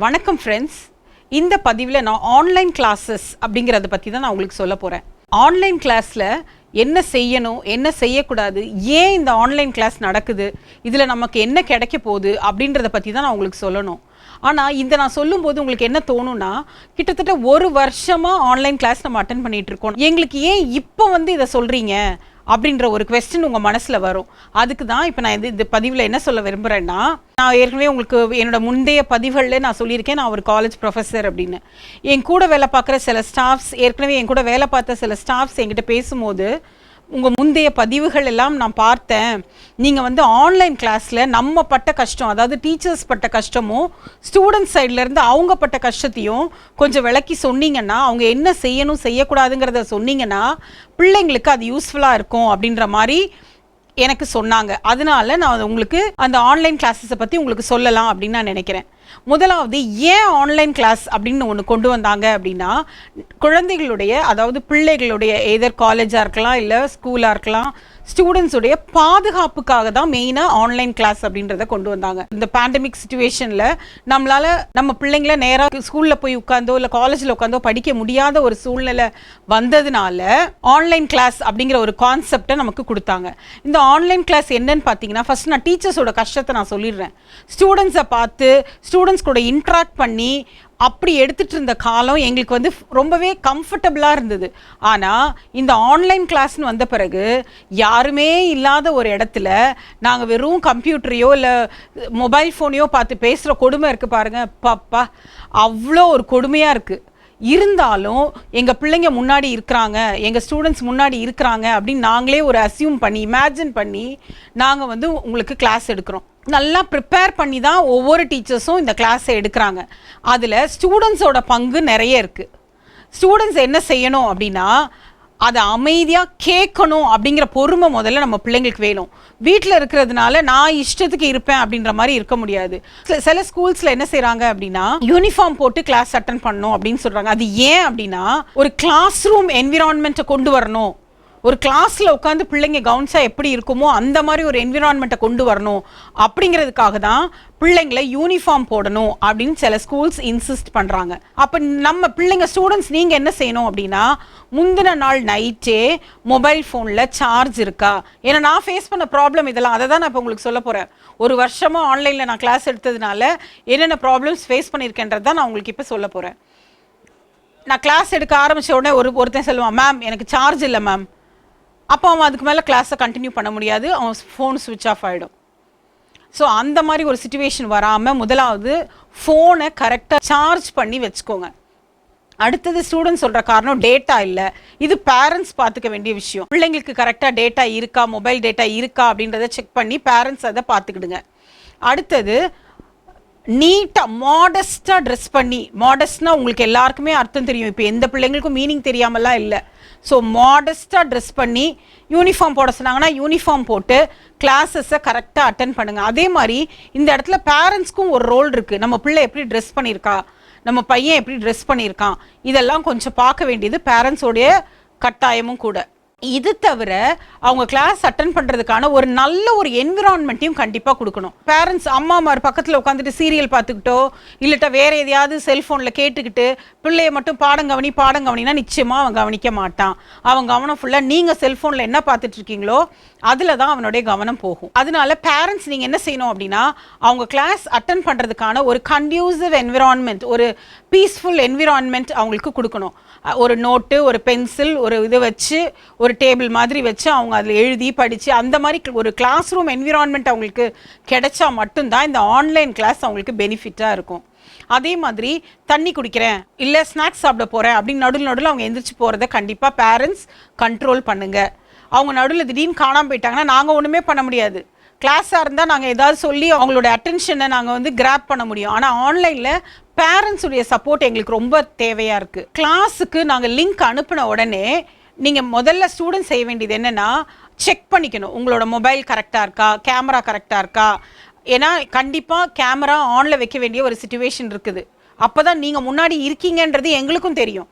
வணக்கம் ஃப்ரெண்ட்ஸ். இந்த பதிவில் நான் ஆன்லைன் கிளாஸஸ் அப்படிங்கிறத பற்றி தான் நான் உங்களுக்கு சொல்ல போகிறேன். ஆன்லைன் கிளாஸில் என்ன செய்யணும், என்ன செய்யக்கூடாது, ஏன் இந்த ஆன்லைன் கிளாஸ் நடக்குது, இதில் நமக்கு என்ன கிடைக்க போகுது அப்படின்றத பற்றி தான் நான் உங்களுக்கு சொல்லணும். ஆனால் இந்த நான் சொல்லும்போது உங்களுக்கு என்ன தோணுன்னா, கிட்டத்தட்ட ஒரு வருஷமாக ஆன்லைன் கிளாஸ் நம்ம அட்டன் பண்ணிகிட்டு இருக்கோம், எங்களுக்கு ஏன் இப்போ இதை சொல்கிறீங்க அப்படின்ற ஒரு கொஸ்டின் உங்கள் மனசில் வரும். அதுக்கு தான் இப்போ நான் இந்த பதிவில் என்ன சொல்ல விரும்புகிறேன்னா, நான் ஏற்கனவே உங்களுக்கு என்னோட முந்தைய பதிவுகளில் நான் சொல்லியிருக்கேன், நான் ஒரு காலேஜ் ப்ரொஃபஸர் அப்படின்னு. என் கூட வேலை பார்க்குற சில ஸ்டாஃப்ஸ், ஏற்கனவே என் கூட வேலை பார்த்த சில ஸ்டாஃப்ஸ் என்கிட்ட பேசும்போது, உங்கள் முந்தைய பதிவுகள் எல்லாம் நான் பார்த்தேன், நீங்கள் ஆன்லைன் கிளாஸில் நம்ம பட்ட கஷ்டம், அதாவது டீச்சர்ஸ் பட்ட கஷ்டமும் ஸ்டூடெண்ட்ஸ் சைட்லேருந்து அவங்க பட்ட கஷ்டத்தையும் கொஞ்சம் விளக்கி சொன்னீங்கன்னா, அவங்க என்ன செய்யணும் செய்யக்கூடாதுங்கிறத சொன்னீங்கன்னா பிள்ளைங்களுக்கு அது யூஸ்ஃபுல்லாக இருக்கும் அப்படின்ற மாதிரி எனக்கு சொன்னாங்க. அதனால நான் உங்களுக்கு அந்த ஆன்லைன் கிளாஸஸை பற்றி உங்களுக்கு சொல்லலாம் அப்படின்னு நான் நினைக்கிறேன். முதலாவது, ஏன் ஆன்லைன் கிளாஸ் அப்படின்னு ஒன்று கொண்டு வந்தாங்க அப்படின்னா, குழந்தைகளுடைய, அதாவது பிள்ளைகளுடைய எதர் காலேஜாக இருக்கலாம் இல்லை ஸ்கூலாக இருக்கலாம், ஸ்டூடெண்ட்ஸுடைய பாதுகாப்புக்காக தான் மெயினாக ஆன்லைன் கிளாஸ் அப்படின்றத கொண்டு வந்தாங்க. இந்த பேண்டமிக் சுச்சுவேஷனில் நம்மளால் நம்ம பிள்ளைங்கள நேராக ஸ்கூலில் போய் உட்காந்தோ இல்லை காலேஜில் உட்காந்தோ படிக்க முடியாத ஒரு சூழ்நிலை வந்ததுனால ஆன்லைன் கிளாஸ் அப்படிங்கிற ஒரு கான்செப்டை நமக்கு கொடுத்தாங்க. இந்த ஆன்லைன் கிளாஸ் என்னன்னு பார்த்தீங்கன்னா, ஃபர்ஸ்ட் நான் டீச்சர்ஸோட கஷ்டத்தை நான் சொல்லிடுறேன். ஸ்டூடெண்ட்ஸை பார்த்து ஸ்டூடெண்ட்ஸ் கூட இன்ட்ராக்ட் பண்ணி அப்படி எடுத்துகிட்டு இருந்த காலம் எங்களுக்கு ரொம்பவே கம்ஃபர்டபுளாக இருந்தது. ஆனால் இந்த ஆன்லைன் கிளாஸ்னு வந்த பிறகு யாருமே இல்லாத ஒரு இடத்துல நாங்கள் வெறும் கம்ப்யூட்டரையோ இல்லை மொபைல் ஃபோனையோ பார்த்து பேசுகிற கொடுமை இருக்குது பாருங்கள், பாப்பா அவ்வளோ ஒரு கொடுமையாக இருக்குது. இருந்தாலும் எங்கள் பிள்ளைங்க முன்னாடி இருக்கிறாங்க, எங்கள் ஸ்டூடெண்ட்ஸ் முன்னாடி இருக்கிறாங்க அப்படின்னு நாங்களே ஒரு அசியூம் பண்ணி இமேஜின் பண்ணி நாங்கள் உங்களுக்கு கிளாஸ் எடுக்கிறோம். நல்லா ப்ரிப்பேர் பண்ணி தான் ஒவ்வொரு டீச்சர்ஸும் இந்த கிளாஸை எடுக்கிறாங்க. அதில் ஸ்டூடெண்ட்ஸோட பங்கு நிறைய இருக்குது. ஸ்டூடெண்ட்ஸ் என்ன செய்யணும் அப்படின்னா, அதை அமைதியாக கேட்கணும் அப்படிங்கிற பொறுமை முதல்ல நம்ம பிள்ளைங்களுக்கு வேணும். வீட்டில் இருக்கிறதுனால நான் இஷ்டத்துக்கு இருப்பேன் அப்படின்ற மாதிரி இருக்க முடியாது. சில ஸ்கூல்ஸில் என்ன செய்கிறாங்க அப்படின்னா, யூனிஃபார்ம் போட்டு கிளாஸ் அட்டன் பண்ணணும் அப்படின்னு சொல்கிறாங்க. அது ஏன் அப்படின்னா, ஒரு கிளாஸ் ரூம் என்விரான்மெண்ட்டை கொண்டு வரணும், ஒரு கிளாஸில் உட்காந்து பிள்ளைங்க கவனிச்சா எப்படி இருக்குமோ அந்த மாதிரி ஒரு என்விரான்மெண்ட்டை கொண்டு வரணும் அப்படிங்கிறதுக்காக தான் பிள்ளைங்களை யூனிஃபார்ம் போடணும் அப்படின்னு சில ஸ்கூல்ஸ் இன்சிஸ்ட் பண்ணுறாங்க. அப்போ நம்ம பிள்ளைங்க ஸ்டூடெண்ட்ஸ் நீங்கள் என்ன செய்யணும் அப்படின்னா, முந்தின நாள் நைட்டே மொபைல் ஃபோனில் சார்ஜ் இருக்கா, ஏன்னா நான் ஃபேஸ் பண்ண ப்ராப்ளம் இதெல்லாம், அதை தான் நான் இப்போ உங்களுக்கு சொல்ல போகிறேன். ஒரு வருஷமாக ஆன்லைனில் நான் கிளாஸ் எடுத்ததுனால என்னென்ன ப்ராப்ளம்ஸ் ஃபேஸ் பண்ணியிருக்கேன்றது தான் நான் உங்களுக்கு இப்போ சொல்ல போகிறேன். நான் கிளாஸ் எடுக்க ஆரம்பித்த உடனே ஒருத்தன் சொல்லுவான், மேம் எனக்கு சார்ஜ் இல்லை மேம். அப்போ அவன் அதுக்கு மேலே கிளாஸை கண்டினியூ பண்ண முடியாது, அவன் ஃபோன் சுவிட்ச் ஆஃப் ஆகிடும். ஸோ அந்த மாதிரி ஒரு சிச்சுவேஷன் வராமல் முதலாவது ஃபோனை கரெக்டாக சார்ஜ் பண்ணி வச்சுக்கோங்க. அடுத்தது, ஸ்டூடெண்ட்ஸ் சொல்கிற காரணம் டேட்டா இல்லை, இது பேரண்ட்ஸ் பார்த்துக்க வேண்டிய விஷயம். பிள்ளைங்களுக்கு கரெக்டாக டேட்டா இருக்கா, மொபைல் டேட்டா இருக்கா அப்படின்றத செக் பண்ணி பேரண்ட்ஸ் அதை பார்த்துக்கிடுங்க. அடுத்தது, நீட்டாக மாடஸ்ட்டாக ட்ரெஸ் பண்ணி, மாடஸ்ட்னா உங்களுக்கு எல்லாருக்குமே அர்த்தம் தெரியும், இப்போ எந்த பிள்ளைங்களுக்கும் மீனிங் தெரியாமலாம் இல்லை. ஸோ மாடஸ்ட்டாக ட்ரெஸ் பண்ணி யூனிஃபார்ம் போட சொன்னாங்கன்னா யூனிஃபார்ம் போட்டு கிளாஸஸை கரெக்டாக அட்டன் பண்ணுங்கள். அதே மாதிரி இந்த இடத்துல பேரண்ட்ஸ்க்கும் ஒரு ரோல் இருக்குது. நம்ம பிள்ளை எப்படி ட்ரெஸ் பண்ணியிருக்கா, நம்ம பையன் எப்படி ட்ரெஸ் பண்ணியிருக்கான், இதெல்லாம் கொஞ்சம் பார்க்க வேண்டியது பேரண்ட்ஸோடைய கட்டாயமும் கூட. இது தவிர அவங்க கிளாஸ் அட்டன் பண்ணுறதுக்கான ஒரு நல்ல ஒரு என்விரான்மெண்ட்டையும் கண்டிப்பாக கொடுக்கணும். பேரண்ட்ஸ் அம்மாமார் பக்கத்தில் உட்காந்துட்டு சீரியல் பார்த்துக்கிட்டோ இல்லட்டா வேறு எதையாவது செல்ஃபோனில் கேட்டுக்கிட்டு பிள்ளைய மட்டும் பாடம் கவனினா நிச்சயமாக அவன் கவனிக்க மாட்டான். அவன் கவனம் ஃபுல்லாக நீங்கள் செல்ஃபோனில் என்ன பார்த்துட்டு இருக்கீங்களோ அதில் தான் அவனுடைய கவனம் போகும். அதனால பேரண்ட்ஸ் நீங்கள் என்ன செய்யணும் அப்படின்னா, அவங்க கிளாஸ் அட்டன் பண்ணுறதுக்கான ஒரு கன்டியூசிவ் என்விரான்மெண்ட், ஒரு பீஸ்ஃபுல் என்விரான்மெண்ட் அவங்களுக்கு கொடுக்கணும். ஒரு நோட்டு, ஒரு பென்சில், ஒரு இது வச்சு, ஒரு டேபிள் மாதிரி வச்சு அவங்க அதில் எழுதி படித்து அந்த மாதிரி ஒரு கிளாஸ் ரூம் என்விரான்மெண்ட் அவங்களுக்கு கிடைச்சா மட்டும்தான் இந்த ஆன்லைன் கிளாஸ் அவங்களுக்கு பெனிஃபிட்டாக இருக்கும். அதே மாதிரி தண்ணி குடிக்கிறேன் இல்லை ஸ்நாக்ஸ் சாப்பிட போகிறேன் அப்படின்னு நடுவில் அவங்க எந்திரிச்சு போகிறத கண்டிப்பாக பேரண்ட்ஸ் கண்ட்ரோல் பண்ணுங்கள். அவங்க நடுவில் திடீர்னு காணாமல் போயிட்டாங்கன்னா நாங்கள் ஒன்றுமே பண்ண முடியாது. கிளாஸாக இருந்தால் நாங்கள் ஏதாவது சொல்லி அவங்களோட அட்டென்ஷனை நாங்கள் கிராப் பண்ண முடியும். ஆனால் ஆன்லைனில் பேரண்ட்ஸுடைய சப்போர்ட் எங்களுக்கு ரொம்ப தேவையாக இருக்குது. கிளாஸுக்கு நாங்கள் லிங்க் அனுப்பின உடனே நீங்கள் முதல்ல ஸ்டூடெண்ட்ஸ் செய்ய வேண்டியது என்னென்னா, செக் பண்ணிக்கணும் உங்களோட மொபைல் கரெக்டாக இருக்கா, கேமரா கரெக்டாக இருக்கா. ஏன்னா கண்டிப்பாக கேமரா ஆனில் வைக்க வேண்டிய ஒரு சிச்சுவேஷன் இருக்குது. அப்போ தான் நீங்கள் முன்னாடி இருக்கீங்கன்றது எங்களுக்கும் தெரியும்.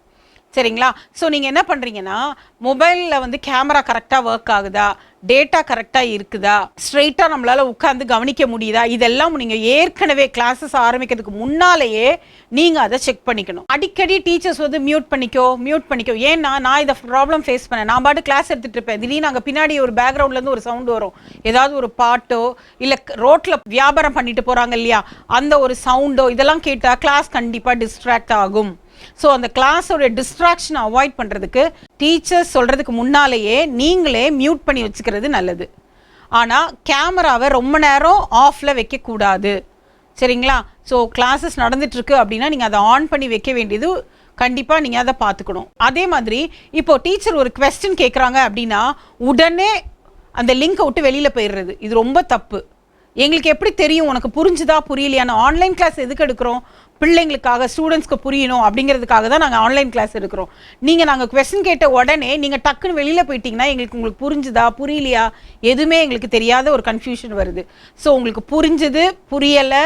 சரிங்களா? ஸோ நீங்கள் என்ன பண்ணுறீங்கன்னா, மொபைலில் வந்து கேமரா கரெக்டாக ஒர்க் ஆகுதா, டேட்டா கரெக்டாக இருக்குதா, ஸ்ட்ரெயிட்டாக நம்மளால் உட்காந்து கவனிக்க முடியுதா, இதெல்லாம் நீங்கள் ஏற்கனவே கிளாஸஸ் ஆரம்பிக்கிறதுக்கு முன்னாலேயே நீங்கள் அதை செக் பண்ணிக்கணும். அடிக்கடி டீச்சர்ஸ் வந்து மியூட் பண்ணிக்கோ. ஏன்னா நான் இதை ப்ராப்ளம் ஃபேஸ் பண்ணேன். நான் பாட்டு கிளாஸ் எடுத்துகிட்டு இருப்பேன், திடீர்னு அங்கே பின்னாடி ஒரு பேக்ரவுண்ட்லேருந்து ஒரு சவுண்டு வரும், ஏதாவது ஒரு பாட்டோ இல்லை ரோட்டில் வியாபாரம் பண்ணிட்டு போகிறாங்க இல்லையா, அந்த ஒரு சவுண்டோ இதெல்லாம் கேட்டால் கிளாஸ் கண்டிப்பாக டிஸ்ட்ராக்ட் ஆகும். ஸோ அந்த கிளாஸோட டிஸ்ட்ராக்ஷனை அவாய்ட் பண்ணுறதுக்கு டீச்சர்ஸ் சொல்கிறதுக்கு முன்னாலேயே நீங்களே மியூட் பண்ணி வச்சுக்கிறது நல்லது. ஆனால் கேமராவை ரொம்ப நேரம் ஆஃபில் வைக்கக்கூடாது. சரிங்களா? ஸோ கிளாஸஸ் நடந்துகிட்ருக்கு அப்படின்னா நீங்கள் அதை ஆன் பண்ணி வைக்க வேண்டியது கண்டிப்பாக நீங்கள் அதை பார்த்துக்கணும். அதே மாதிரி இப்போது டீச்சர் ஒரு குவெஸ்டின் கேட்குறாங்க அப்படின்னா உடனே அந்த லிங்கை விட்டு வெளியில் போயிடுறது, இது ரொம்ப தப்பு. எங்களுக்கு எப்படி தெரியும் உனக்கு புரிஞ்சுதா புரியலையான்னு? ஆன்லைன் கிளாஸ் எதுக்கு எடுக்கிறோம்? பிள்ளைங்களுக்காக, ஸ்டூடெண்ட்ஸ்க்கு புரியணும் அப்படிங்கிறதுக்காக தான் நாங்கள் ஆன்லைன் கிளாஸ் எடுக்கிறோம். நாங்கள் கொஸ்டின் கேட்ட உடனே நீங்கள் டக்குன்னு வெளியில் போயிட்டீங்கன்னா உங்களுக்கு புரிஞ்சுதா புரியலையா எதுவுமே எங்களுக்கு தெரியாத ஒரு கன்ஃபியூஷன் வருது. ஸோ உங்களுக்கு புரிஞ்சுது புரியலை,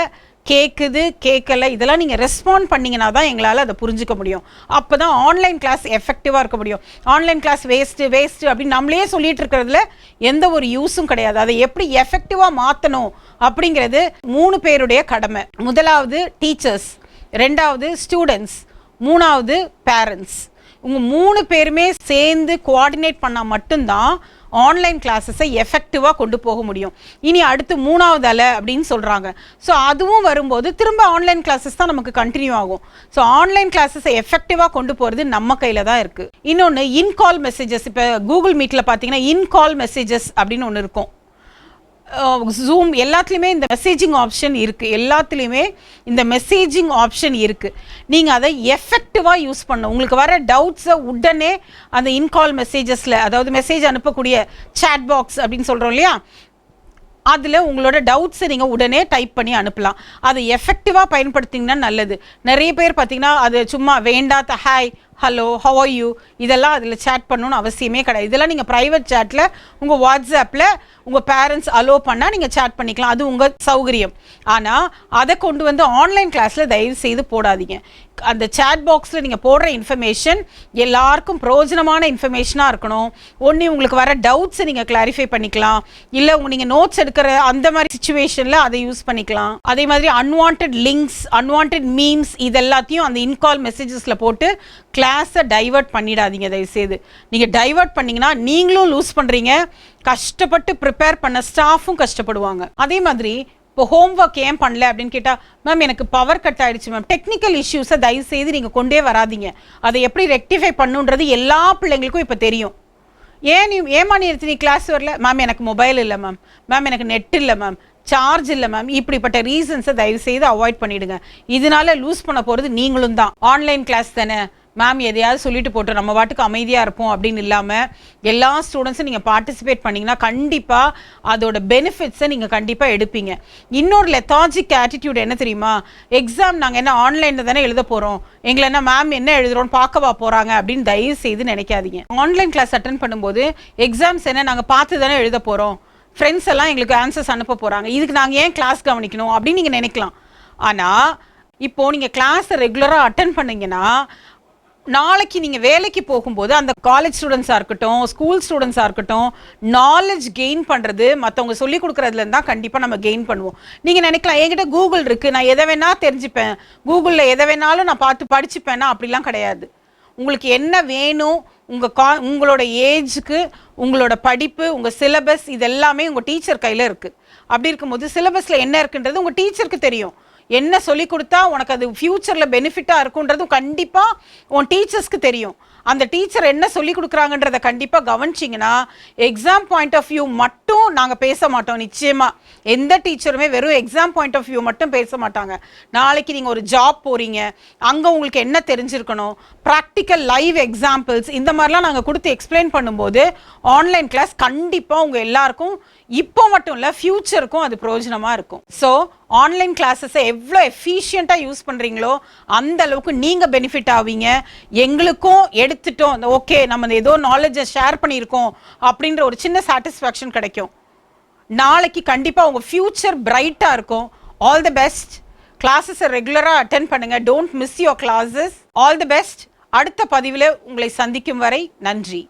கேட்குது கேட்கலை, இதெல்லாம் நீங்கள் ரெஸ்பாண்ட் பண்ணிங்கன்னா தான் எங்களால் அதை புரிஞ்சிக்க முடியும். அப்போ தான் ஆன்லைன் கிளாஸ் எஃபெக்டிவாக இருக்க முடியும். ஆன்லைன் கிளாஸ் வேஸ்ட்டு அப்படின்னு நம்மளே சொல்லிட்டு இருக்கிறதுல எந்த ஒரு யூஸும் கிடையாது. அதை எப்படி எஃபெக்டிவாக மாற்றணும் அப்படிங்கிறது 3 பேருடைய கடமை. முதலாவது டீச்சர்ஸ், 2வது ஸ்டூடெண்ட்ஸ், 3வது பேரண்ட்ஸ். உங்கள் 3 பேருமே சேர்ந்து கோஆர்டினேட் பண்ணால் மட்டும்தான் ஆன்லைன் கிளாஸஸை எஃபெக்டிவாக கொண்டு போக முடியும். இனி அடுத்து 3வது அலை அப்படின்னு சொல்கிறாங்க. ஸோ அதுவும் வரும்போது திரும்ப ஆன்லைன் கிளாஸஸ் தான் நமக்கு கண்டினியூ ஆகும். ஸோ ஆன்லைன் கிளாஸஸை எஃபெக்டிவாக கொண்டு போகிறது நம்ம கையில் தான் இருக்குது. இன்னொன்று இன்கால் மெசேஜஸ். இப்போ கூகுள் மீட்டில் பார்த்தீங்கன்னா இன்கால் மெசேஜஸ் அப்படின்னு ஒன்று இருக்கும். ஜூம் எல்லாத்துலேயுமே இந்த மெசேஜிங் ஆப்ஷன் இருக்குது. நீங்கள் அதை எஃபெக்டிவாக யூஸ் பண்ணணும். உங்களுக்கு வர டவுட்ஸை உடனே அந்த இன்கால் மெசேஜஸில், அதாவது மெசேஜ் அனுப்பக்கூடிய சேட் பாக்ஸ் அப்படின்னு சொல்கிறோம் இல்லையா, அதில் உங்களோட டவுட்ஸை நீங்கள் உடனே டைப் பண்ணி அனுப்பலாம். அதை எஃபெக்டிவாக பயன்படுத்திங்கன்னா நல்லது. நிறைய பேர் பார்த்தீங்கன்னா அது சும்மா வேண்டாத hi hello how are you இதெல்லாம் அதில் சேட் பண்ணணும்னு அவசியமே கிடையாது. இதெல்லாம் நீங்கள் ப்ரைவேட் சேட்டில் உங்கள் வாட்ஸ்அப்பில் உங்கள் பேரண்ட்ஸ் அலோ பண்ணால் நீங்கள் சேட் பண்ணிக்கலாம், அது உங்கள் சௌகரியம். ஆனால் அதை கொண்டு வந்து ஆன்லைன் கிளாஸில் தயவு செய்து போடாதீங்க. அந்த சேட் பாக்ஸில் நீங்கள் போடுற இன்ஃபர்மேஷன் எல்லாருக்கும் பிரயோஜனமான இன்ஃபர்மேஷனாக இருக்கணும். ஒன்று உங்களுக்கு வர டவுட்ஸை நீங்கள் கிளாரிஃபை பண்ணிக்கலாம், இல்லை நீங்கள் நோட்ஸ் எடுக்கிற அந்த மாதிரி சுச்சுவேஷனில் அதை யூஸ் பண்ணிக்கலாம். அதே மாதிரி அன்வான்ட் லிங்க்ஸ், அன்வான்ட் மீம்ஸ் இதெல்லாத்தையும் அந்த இன்கால் மெசேஜஸில் போட்டு கிளாஸை டைவர்ட் பண்ணிடாதீங்க தயவுசெய்து. நீங்கள் டைவர்ட் பண்ணிங்கன்னா நீங்களும் லூஸ் பண்ணுறீங்க, கஷ்டப்பட்டு ப்ரிப்பேர் பண்ண ஸ்டாஃபும் கஷ்டப்படுவாங்க. அதே மாதிரி இப்போ ஹோம்ஒர்க் ஏன் பண்ணல அப்படின்னு கேட்டால், மேம் எனக்கு பவர் கட் ஆகிடுச்சு மேம். டெக்னிக்கல் இஷ்யூஸை தயவுசெய்து நீங்கள் கொண்டே வராதிங்க. அதை எப்படி ரெக்டிஃபை பண்ணுன்றது எல்லா பிள்ளைங்களுக்கும் இப்போ தெரியும். ஏமா நீ கிளாஸ் வரல மேம், எனக்கு மொபைல் இல்லை மேம் எனக்கு நெட் இல்லை மேம், சார்ஜ் இல்லை மேம், இப்படிப்பட்ட ரீசன்ஸை தயவுசெய்து அவாய்ட் பண்ணிவிடுங்க. இதனால லூஸ் பண்ண போகிறது நீங்களும் தான். ஆன்லைன் கிளாஸ் தானே மேம், எதையாவது சொல்லிட்டு போட்டோம் நம்ம வாட்டுக்கு அமைதியாக இருப்போம் அப்படின்னு இல்லாமல் எல்லா ஸ்டூடெண்ட்ஸும் நீங்கள் பார்ட்டிசிபேட் பண்ணிங்கன்னா கண்டிப்பாக அதோட பெனிஃபிட்ஸை நீங்கள் கண்டிப்பாக எடுப்பீங்க. இன்னொரு லெத்தாஜிக் ஆட்டிடியூட் என்ன தெரியுமா, எக்ஸாம் நாங்கள் என்ன ஆன்லைனில் தானே எழுத போகிறோம், எங்களை என்ன மேம் என்ன எழுதுகிறோன்னு பார்க்கவா போகிறாங்க அப்படின்னு தயவு செய்து நினைக்காதீங்க. ஆன்லைன் கிளாஸ் அட்டன் பண்ணும்போது எக்ஸாம்ஸ் என்ன நாங்கள் பார்த்து தானே எழுத போகிறோம், ஃப்ரெண்ட்ஸ் எல்லாம் எங்களுக்கு ஆன்சர்ஸ் அனுப்ப போகிறாங்க, இதுக்கு நாங்கள் ஏன் கிளாஸ் கவனிக்கணும் அப்படின்னு நீங்கள் நினைக்கலாம். ஆனால் இப்போது நீங்கள் கிளாஸை ரெகுலராக அட்டன் பண்ணிங்கன்னா நாளைக்கு நீங்கள் வேலைக்கு போகும்போது அந்த காலேஜ் ஸ்டூடெண்ட்ஸாக இருக்கட்டும், ஸ்கூல் ஸ்டூடெண்ட்ஸாக இருக்கட்டும், நாலேஜ் கெயின் பண்ணுறது மற்றவங்க சொல்லிக் கொடுக்குறதுலேருந்து தான் கண்டிப்பாக நம்ம கெயின் பண்ணுவோம். நீங்கள் நினைக்கலாம் என்கிட்ட கூகுள் இருக்குது, நான் எதை வேணால் தெரிஞ்சுப்பேன், கூகுளில் எதை வேணாலும் நான் பார்த்து படிச்சுப்பேன்னா, அப்படிலாம் கிடையாது. உங்களுக்கு என்ன வேணும், உங்களோட ஏஜுக்கு, உங்களோட படிப்பு, உங்கள் சிலபஸ் இதெல்லாமே உங்கள் டீச்சர் கையில் இருக்குது. அப்படி இருக்கும்போது சிலபஸில் என்ன இருக்குன்றது உங்கள் டீச்சருக்கு தெரியும். என்ன சொல்லி கொடுத்தா உனக்கு அது ஃப்யூச்சரில் பெனிஃபிட்டாக இருக்குன்றதும் கண்டிப்பாக உன் டீச்சர்ஸ்க்கு தெரியும். அந்த டீச்சர் என்ன சொல்லி கொடுக்குறாங்கன்றதை கண்டிப்பாக கவனிச்சிங்கன்னா எக்ஸாம் பாயிண்ட் ஆஃப் வியூ மட்டும் நாங்கள் பேச மாட்டோம். நிச்சயமாக எந்த டீச்சருமே வெறும் எக்ஸாம் பாயிண்ட் ஆஃப் வியூ மட்டும் பேச மாட்டாங்க. நாளைக்கு நீங்கள் ஒரு ஜாப் போகிறீங்க, அங்கே உங்களுக்கு என்ன தெரிஞ்சிருக்கணும், ப்ராக்டிக்கல் லைவ் எக்ஸாம்பிள்ஸ் இந்த மாதிரிலாம் நாங்கள் கொடுத்து எக்ஸ்பிளைன் பண்ணும்போது ஆன்லைன் கிளாஸ் கண்டிப்பாக உங்கள் எல்லாருக்கும் இப்போ மட்டும் இல்லை ஃப்யூச்சருக்கும் அது பிரயோஜனமாக இருக்கும். ஸோ ஆன்லைன் கிளாஸஸை எவ்வளோ எஃபிஷியண்ட்டாக யூஸ் பண்ணுறீங்களோ அந்த அளவுக்கு நீங்கள் பெனிஃபிட் ஆவீங்க. எங்களுக்கும் எடுத்துட்டோம் ஓகே நம்ம ஏதோ நாலேஜை ஷேர் பண்ணியிருக்கோம் அப்படின்ற ஒரு சின்ன சாட்டிஸ்ஃபேக்ஷன் கிடைக்கும். நாளைக்கு கண்டிப்பாக உங்கள் ஃப்யூச்சர் பிரைட்டாக இருக்கும். All the best. கிளாஸஸை ரெகுலராக அட்டென்ட் பண்ணுங்கள். Don't miss your classes. All the best. அடுத்த பதிவில் உங்களை சந்திக்கும் வரை நன்றி.